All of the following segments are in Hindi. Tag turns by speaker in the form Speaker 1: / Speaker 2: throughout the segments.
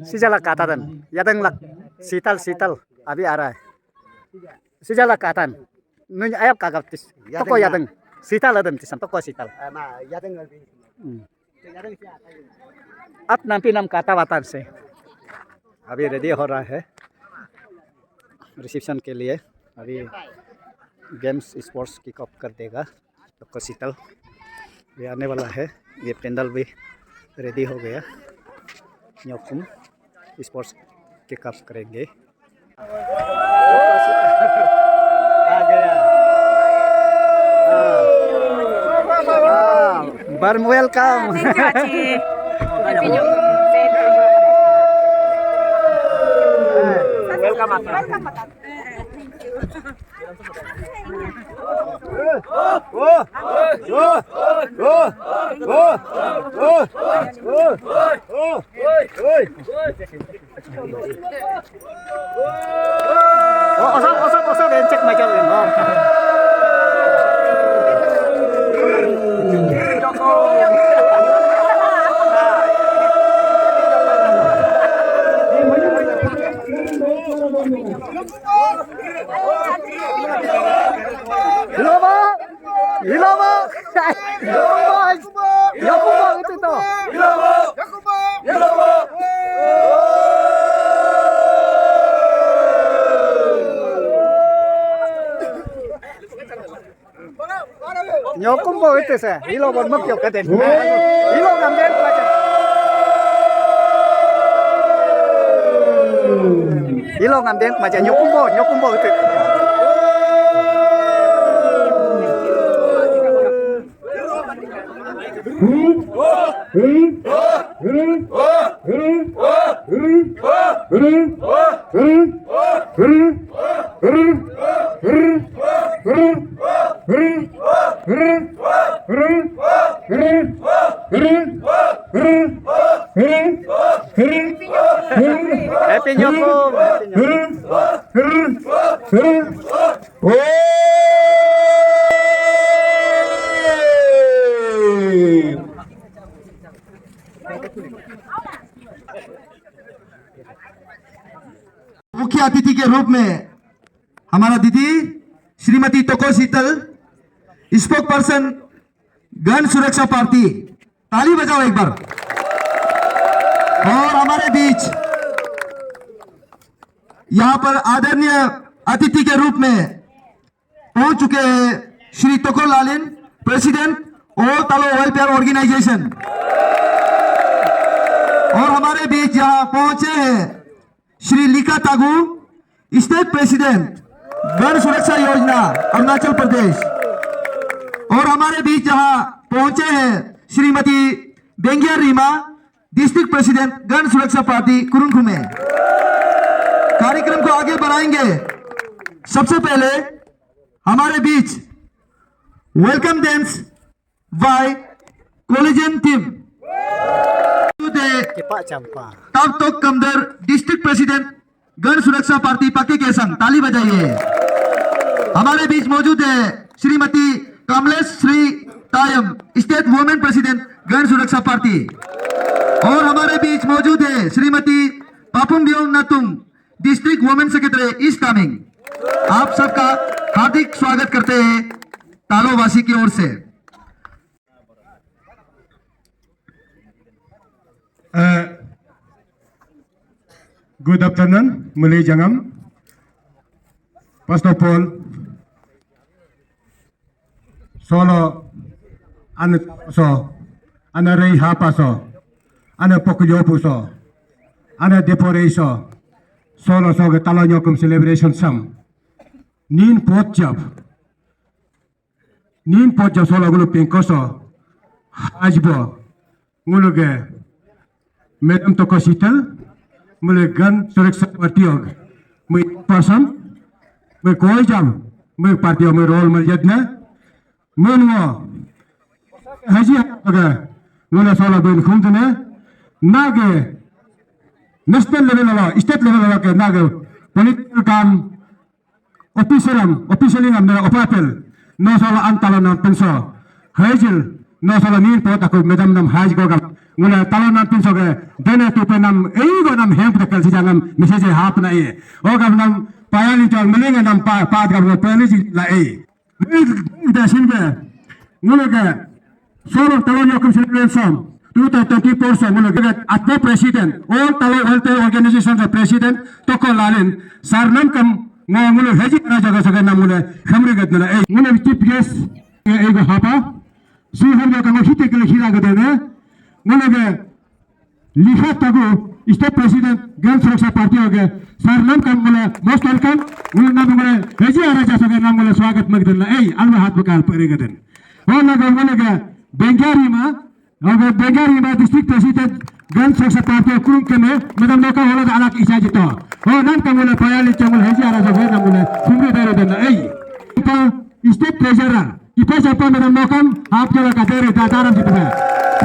Speaker 1: Sijala katadan, yadang lak sital sital, abi arah. Sijala katan, nuny ayap kagak tis, toko yadang sital adam tisan toko sital. अब नाम नाम काता वातान से अभी रेडी हो रहा है रिसेप्शन के लिए। अभी गेम्स स्पोर्ट्स किक ऑफ कर देगा तो शीतल ये आने वाला है। ये पेंडल भी रेडी हो गया, न्योकुम स्पोर्ट्स किक ऑफ करेंगे। आ गया warm welcome. Welcome. Osok cek macam ini. Itu tuh. Nyokumbo itu saya. Hilo bermak yok katen. Hilo ngambil pelajar. Hilo ngambil macam nyokumbo itu. Happy Nyokum.
Speaker 2: मुख्य अतिथि के रूप में हमारा दीदी श्रीमती तोको शीतल, स्पोक पर्सन गण सुरक्षा पार्टी, ताली बजाओ एक बार। और हमारे बीच यहां पर आदरणीय अतिथि के रूप में पहुंच चुके हैं श्री तोको लालिन, प्रेसिडेंट ऑल तालो वेलफेयर ऑर्गेनाइजेशन। और हमारे बीच यहां पहुंचे हैं Shri Leica तागू, state president Gana सुरक्षा योजना अरुणाचल प्रदेश। और हमारे बीच यहां पहुंचे हैं Shrimati Bengia Reema, district president Gana Suraksha party कुरुंखुमे। कार्यक्रम को आगे बढ़ाएंगे। सबसे पहले हमारे बीच welcome dance by collision team तब तो कमदर, district president Gana Suraksha party पाके केसंग, ताली बजाइए। हमारे बीच मौजूद है Shrimati Kamlesh Shri Tayam, state women president Gana Suraksha party. और हमारे बीच मौजूद है Shrimati Papum Biyong Natung, district women secretary East Kameng. आप सबका हार्दिक स्वागत करते हैं तालोवासी की ओर से।
Speaker 3: Good afternoon, Mulai Jangam. First of all, solo ane so, ane rei hapa so, ane pokyo puso, ane depore so, solo so ke talo nyokum celebration sam. Nin pot jab solo gulu pingkoso, hajbo, ngulu ke, Madam Toko शीतल, मुझे गन सुरक्षा पार्टियों में पर्सन में कोई जब मैं पार्टियों में रोल मिल जाते हैं मैं वो हजी अगर मुझे सोलह दिन घूमते हैं ना के नेशनल लेवल वाला, स्टेट लेवल वाला के ना के पॉलिटिकल काम officially ngam na opapel no sala antalo na penso hajil no sala nin po ako medam nam haj go gam ngula talo na penso ge dene tu pe nam ei go nam hem de kal si jangam message hap na e o gam nam payali chol milinga nam pa gam go payali la e ida sinbe ngula ge solo talo yo kum celebration 2024 mula gagat atma president all talo health organizations of president toko lalin sarnam kam nga mula haji na jaga saga na mula khamre gat na ei mula chief guest ei go hapa si har ga kam hite ke khira ga dena mula ga liha tagu state president girl sureksha party ho gaya sarnam kam mula most welcome mula na mula haji ara ja saga na mula swagat mag dena ei alma hat bakal pare ga den ona ga mula ga bengari ma अगर बेगारी में डिस्ट्रिक्ट प्रेसिडेंट गन सुरक्षा पार्टी कुरुम के में मैडम लोग का होला अलग इच्छा जितो हो नाम का मुले पयाली चंगुल हेजी आरा जगह ना मुले सुमरे दारे देना ए का स्टेट ट्रेजरर इपे जपा मैडम लोग आप जगह का देरे दातारम जितो है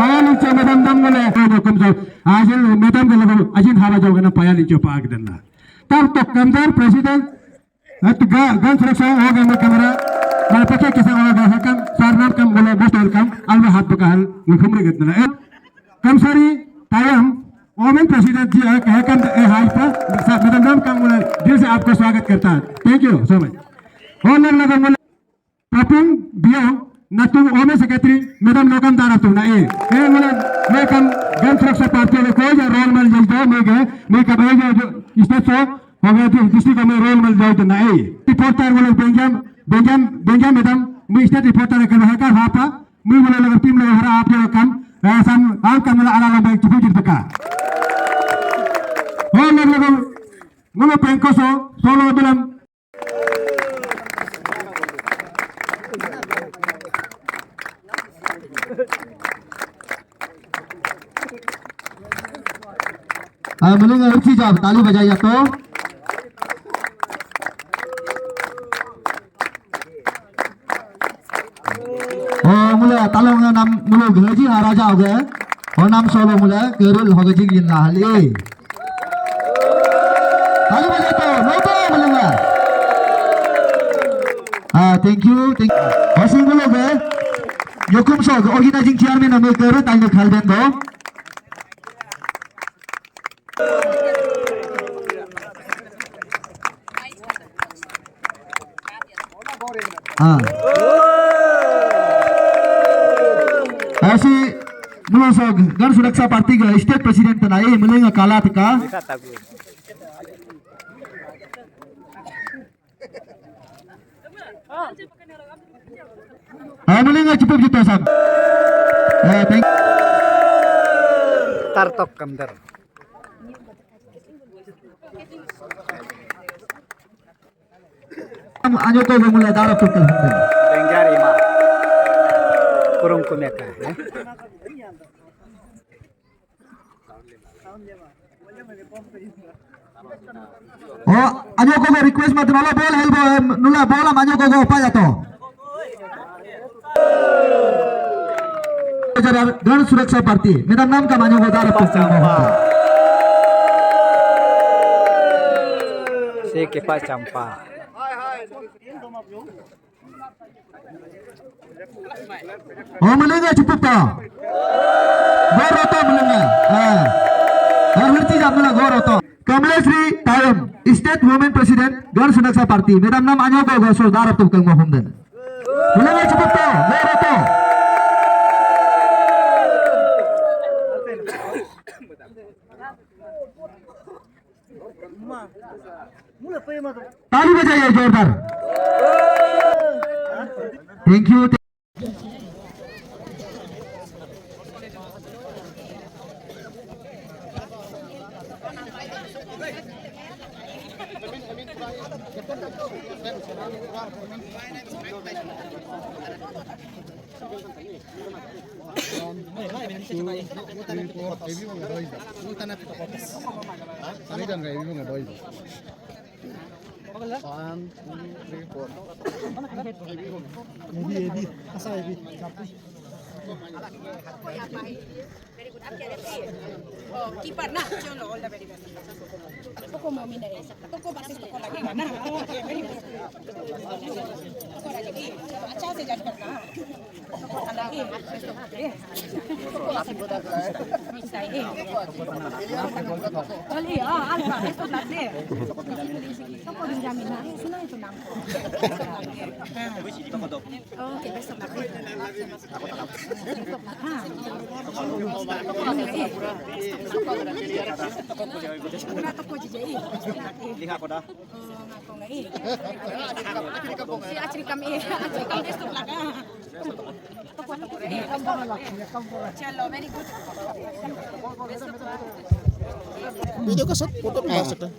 Speaker 3: पयाली च मैडम दम मुले को कम जो आज मैडम के लोग अजिन हावा जोगे ना पयाली च पाक देना तब तो कमदार प्रेसिडेंट गन सुरक्षा हो गया कैमरा मैं पक्के किसा होगा हकम सारनाम कम बोले मोस्ट वेलकम अलवा हाथ बकाल मुखमरे गतना है कम सारी टाइम ओमेन प्रेसिडेंट जी है कम हाई पर मैडम नाम कम बोले दिल से आपको स्वागत करता है थैंक यू सो मच और लगा बोले पापुंग बियो नतु ओमेन सेक्रेटरी मैडम लोकम दारा तू ना ए बोले मैं कम गन सुरक्षा पार्टी में कोई जो रोल मल जल दो मैं कब जो इसने सो हो गया डिस्ट्रिक्ट में रोल मल जाओ ना ए रिपोर्टर बोले बेंजाम मैडम मैं स्टेट रिपोर्टर के है का हापा मैं बोले लगा टीम लगा हरा आप जो काम सम आम काम ला आला लगा चुप जित बका हो लगा मैं पेंको सोलो बिलम
Speaker 2: मिलेंगे अच्छी जाब ताली बजाइए तो मुले तालोंग नाम मुले घेजी राजा हो गए और नाम सोलो मुले केरल हो गए जिन लाली ताली बजाए तो लोटो मिलेंगे थैंक यू और सिंह लोग योकुम सो ऑर्गेनाइजिंग चेयरमैन हमें केरल ताइने खाल दें दो हाँ ऐसे मुलासोग गन सुरक्षा पार्टी का स्टेट प्रेसिडेंट बनाए मिलेंगे काला का हाँ मिलेंगे चुप जितो सब थैंक
Speaker 1: tartok kamdar
Speaker 2: आजो तो मुला दारा तो
Speaker 1: bengari ma kurung kumeka है
Speaker 2: ओ आजो को रिक्वेस्ट मत वाला बोल हेल्प नुला बोला आजो को उपाय जातो गण सुरक्षा पार्टी मेरा नाम का मानो को दारा
Speaker 1: से के पास चंपा
Speaker 2: हो मिलेंगे चुप तो गौर होता मिलेंगे हर चीज आप मिला गौर होता कमलेश्री time state women president Gana Suraksha party मेरा नाम आजो को सरदार तुम कल मोहम्मद मिलेंगे चुप तो गौर होता ताली बजाइए जोरदार thank you
Speaker 4: Keeper na, all the very best. Ako mo minay. Ako ko basis ko lagi na. अच्छा से जज करना Oke, besok lagi.
Speaker 1: Lihat ko dah.
Speaker 4: Si acri kami besok lagi. Chalo, very good.
Speaker 5: Video kasut, foto masuk dah.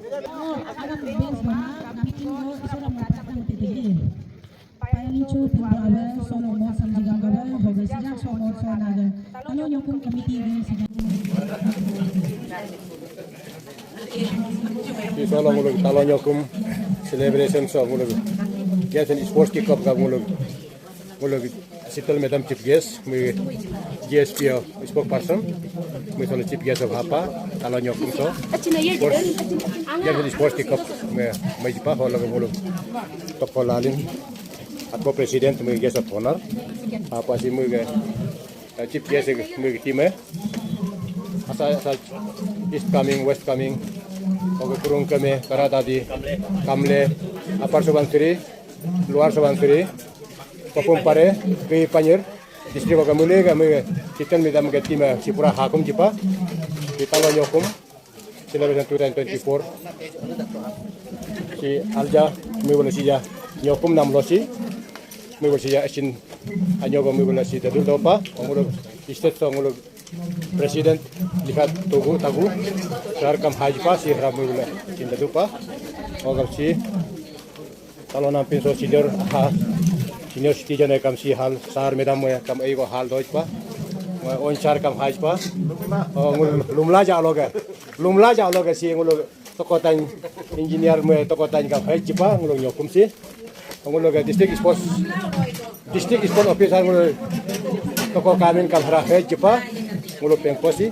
Speaker 6: Payalincho Pindawe, Sono Mo Sanjigagawa, Hoge Sijak Sono Sonaga, Talo Nyokum Committee Sijak.
Speaker 3: Solo mulug talo nyokum celebration so mulug yes and sports kick up ka mulug sital madam chief guest me GSP spokesperson me solo chief guest of hapa talo nyokum so yes and sports kick up me jipa hola mulug tokolalin atau president me guest of honor apa si me chief guest me team asal east coming west coming Oke kurung kami karena tadi kamle apar Subansiri luar Subansiri popum pare ke Panjer distrik Bagamule kami kita minta mengerti Sipura Hakum Jipa kita lo nyokum celebration 2024 si Alja mi boleh sija nyokum nam losi mi boleh sija asin anyogo mi boleh sija dulu apa nguluk istet so nguluk Presiden lihat tugu tagu shahar kam hajpa si ramu gula cinta dupa ogam si kalau nampin so senior citizen kam si hal shahar medam kam ego hal dojpa on shahar kam hajpa lumla jaloga si ngulu tokotan engineer me tokotan kam hajpa ngulu nyokum si ngulu district sports officer ngulu toko kamin kam hara hajpa ngulo pengkosi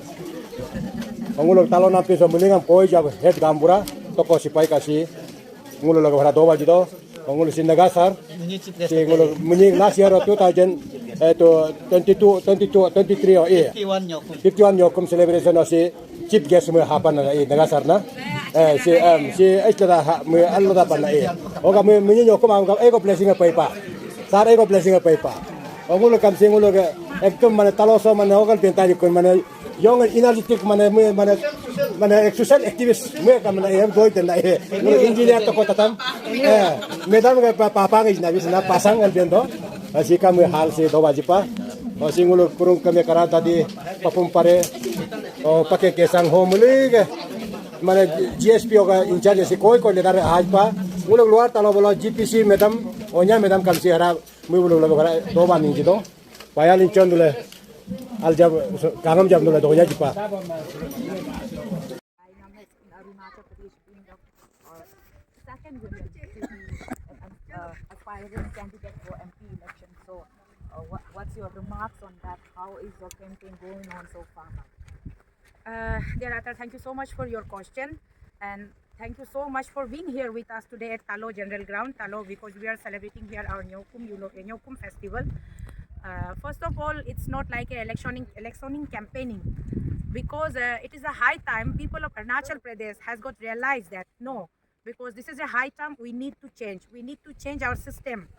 Speaker 3: ngulo talo na piso mulingam koi jab head gambura toko sipai kasi ngulo laga bhara do baji do ngulo sinagasar si ngulo muning last year 2022 23 or 51 nyokum celebration si chief guest me hapan na nagasar na si ekta me allo da pan na oga me nyokum am ego blessing pa pa sar ego blessing pa pa ngulo kam si ngulo ekdom mana taloso mana ogal pentari kon mana young energetic mana exercise activist me kam na em doi ten na engineer to ko tatam medam ga papa ga na bis na pasang al bendo asi kam hal se do baji pa asi ngulo kurung kami karata di papum pare o pake kesang homuli ga mana GSP ga in charge si koi le dar aaj pa ngulo luar talo bolo GPC medam onya medam kam si hara mu ngulo laga do ba ning do Payalin dulu, aljab kagam jam dulu doanya jipa.
Speaker 7: Second woman aspiring candidate for MP election. So, what's your remarks on that? How is your campaign going on so far?
Speaker 4: Dear Atar, thank you so much for your question, and thank you so much for being here with us today at Talo General Ground, Talo, because we are celebrating here our Nyokum festival. First of all, it's not like a electioning campaigning, because it is a high time people of Arunachal Pradesh has got realized that no, because this is a high time, we need to change our system.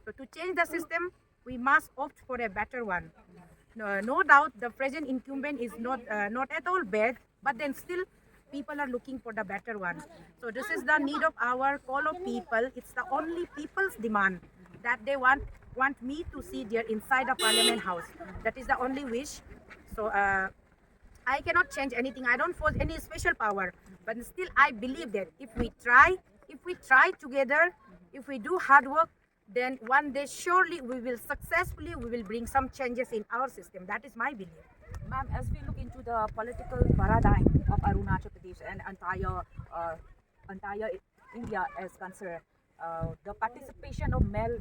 Speaker 4: So to change the system, we must opt for a better one. No doubt the present incumbent is not at all bad, but then still people are looking for the better one. So this is the need of our call of people. It's the only people's demand that they want me to see there inside the Parliament House. That is the only wish. So I cannot change anything. I don't force any special power. But still I believe that if we try together, if we do hard work, then one day surely we will bring some changes in our system. That is my belief.
Speaker 7: Ma'am, as we look into the political paradigm of Arunachal Pradesh and entire India as concerned, the participation of male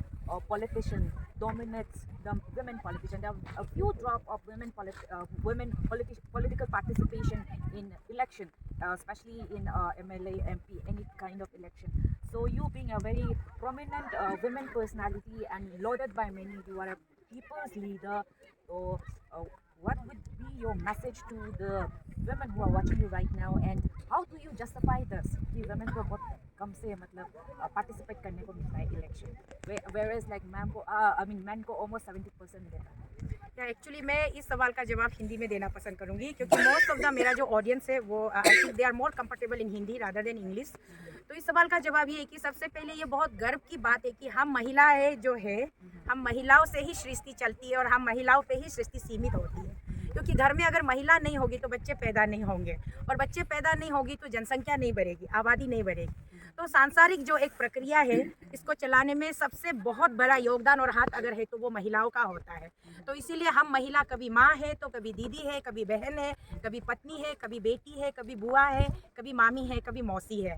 Speaker 7: politicians dominates the women politicians. There are a few drop of political participation in election, especially in MLA, MP, any kind of election. So you being a very prominent women personality and lauded by many, you are a people's leader. So what would be your message to the women who are watching you right now, and how do you justify this कि women को बहुत कम से मतलब participate करने को मिलता है election, whereas like men को almost 70% मिलता है?
Speaker 4: एक्चुअली मैं इस सवाल का जवाब हिंदी में देना पसंद करूंगी, क्योंकि मोस्ट ऑफ द मेरा जो ऑडियंस है वो I think they are more comfortable in Hindi rather than English. तो इस सवाल का जवाब ये है कि सबसे पहले ये बहुत गर्व की बात है कि हम महिलाएं जो है, हम महिलाओं से ही सृष्टि चलती है और हम महिलाओं पे ही सृष्टि सीमित होती है। क्योंकि घर में अगर महिला नहीं होगी तो बच्चे पैदा नहीं होंगे, और बच्चे पैदा नहीं होगी तो जनसंख्या नहीं बढ़ेगी, आबादी नहीं बढ़ेगी। तो सांसारिक जो एक प्रक्रिया है, इसको चलाने में सबसे बहुत बड़ा योगदान और हाथ अगर है तो वो महिलाओं का होता है। तो इसीलिए हम महिला कभी माँ है तो कभी दीदी है, कभी बहन है, कभी पत्नी है, कभी बेटी है, कभी बुआ है, कभी मामी है, कभी मौसी है।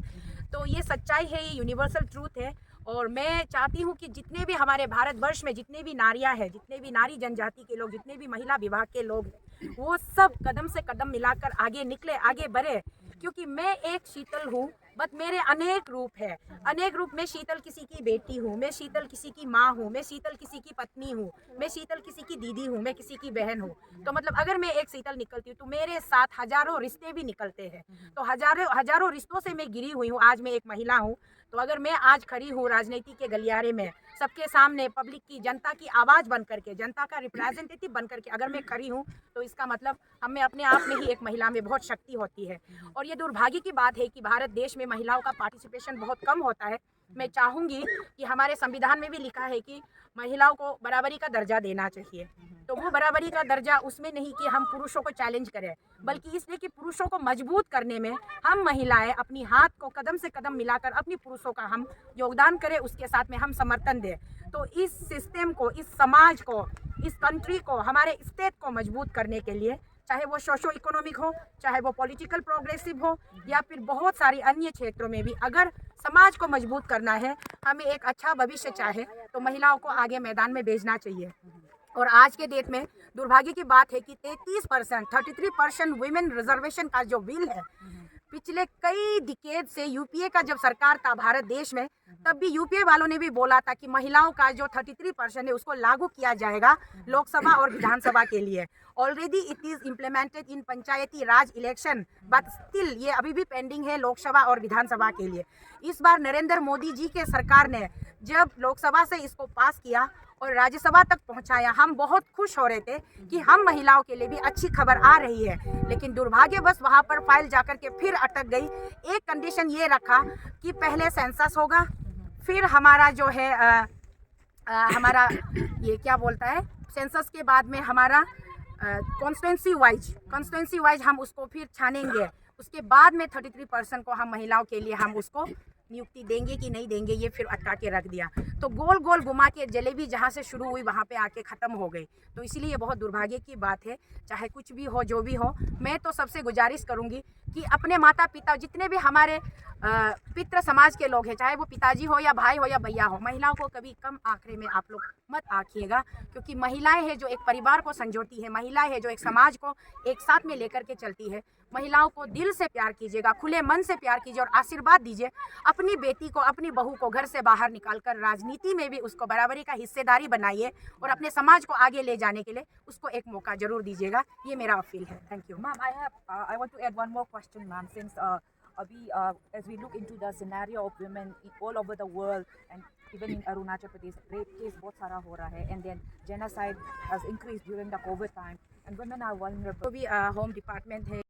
Speaker 4: तो ये सच्चाई है, ये यूनिवर्सल ट्रूथ है। और मैं चाहती हूँ कि जितने भी हमारे भारतवर्ष में जितने भी नारियाँ हैं, जितने भी नारी जनजाति के लोग, जितने भी महिला विभाग के लोग, वो सब कदम से कदम मिलाकर आगे निकले, आगे बढ़े। क्योंकि मैं एक शीतल हूँ, बट मेरे अनेक रूप है। अनेक रूप में शीतल किसी की बेटी हूँ, मैं शीतल किसी की माँ हूँ, मैं शीतल किसी की पत्नी हूँ, मैं शीतल किसी की दीदी हूँ, मैं किसी की बहन हूँ। तो मतलब अगर मैं एक शीतल निकलती हूँ तो मेरे साथ हजारों रिश्ते भी निकलते हैं। तो हजारों रिश्तों से मैं गिरी हुई हूँ। आज मैं एक महिला हूँ, तो अगर मैं आज खड़ी हूँ राजनीति के गलियारे में, सबके सामने पब्लिक की, जनता की आवाज़ बन करके, जनता का रिप्रेजेंटेटिव बन करके अगर मैं खड़ी हूँ, तो इसका मतलब हमें अपने आप में ही एक महिला में बहुत शक्ति होती है। और ये दुर्भाग्य की बात है कि भारत देश में महिलाओं का पार्टिसिपेशन बहुत कम होता है। मैं चाहूँगी कि हमारे संविधान में भी लिखा है कि महिलाओं को बराबरी का दर्जा देना चाहिए। तो वो बराबरी का दर्जा उसमें नहीं कि हम पुरुषों को चैलेंज करें, बल्कि इसलिए कि पुरुषों को मजबूत करने में हम महिलाएं अपनी हाथ को कदम से कदम मिलाकर अपनी पुरुषों का हम योगदान करें, उसके साथ में हम समर्थन दें। तो इस सिस्टम को, इस समाज को, इस कंट्री को, हमारे स्टेट को मजबूत करने के लिए, चाहे वो सोशो इकोनॉमिक हो, चाहे वो पॉलिटिकल प्रोग्रेसिव हो, या फिर बहुत सारी अन्य क्षेत्रों में भी अगर समाज को मजबूत करना है, हमें एक अच्छा भविष्य चाहे, तो महिलाओं को आगे मैदान में भेजना चाहिए। और आज के डेट में दुर्भाग्य की बात है कि 33% वुमेन रिजर्वेशन का जो बिल है, पिछले कई डिकेड से यूपीए का जब सरकार था भारत देश में, तब भी यूपीए वालों ने भी बोला था कि महिलाओं का जो 33% है उसको लागू किया जाएगा लोकसभा और विधानसभा के लिए। Already it is implemented in Panchayati Raj election, but still ये अभी भी पेंडिंग है लोकसभा और विधानसभा के लिए। इस बार नरेंद्र मोदी जी के सरकार ने जब लोकसभा से इसको पास किया और राज्यसभा तक पहुंचाया, हम बहुत खुश हो रहे थे कि हम महिलाओं के लिए भी अच्छी खबर आ रही है। लेकिन दुर्भाग्यवश वहां पर फाइल जाकर के फिर अटक गई। एक कंडीशन ये रखा कि पहले सेंसस होगा, फिर हमारा जो है हमारा ये क्या बोलता है, सेंसस के बाद में हमारा कॉन्स्टिट्यूंसी वाइज हम उसको फिर छानेंगे। उसके बाद में 33% को हम महिलाओं के लिए हम उसको नियुक्ति देंगे कि नहीं देंगे, ये फिर अटका के रख दिया। तो गोल गोल घुमा के जलेबी जहाँ से शुरू हुई वहाँ पे आके ख़त्म हो गई। तो इसीलिए ये बहुत दुर्भाग्य की बात है। चाहे कुछ भी हो, जो भी हो, मैं तो सबसे गुजारिश करूँगी कि अपने माता पिता, जितने भी हमारे पितृ समाज के लोग हैं, चाहे वो पिताजी हो या भाई हो या भैया हो, महिलाओं को कभी कम आंकड़े में आप लोग मत आंकिएगा। क्योंकि महिलाएं हैं जो एक परिवार को संजोती है, महिलाएं हैं जो एक समाज को एक साथ में लेकर के चलती है। महिलाओं को दिल से प्यार कीजिएगा, खुले मन से प्यार कीजिए और आशीर्वाद दीजिए। अपनी बेटी को, अपनी बहू को घर से बाहर निकालकर राजनीति में भी उसको बराबरी का हिस्सेदारी बनाइए और अपने समाज को आगे ले जाने के लिए उसको एक मौका जरूर दीजिएगा। ये मेरा अपील है। Thank you
Speaker 7: Ma'am, I want to add one more question, ma'am. Since as we look into the scenario of women all over the world and even in Arunachal Pradesh, rape case बहुत सारा हो रहा है, and then genocide has increased during the COVID time, and women are vulnerable.
Speaker 4: तो भी होम डिपार्टमेंट है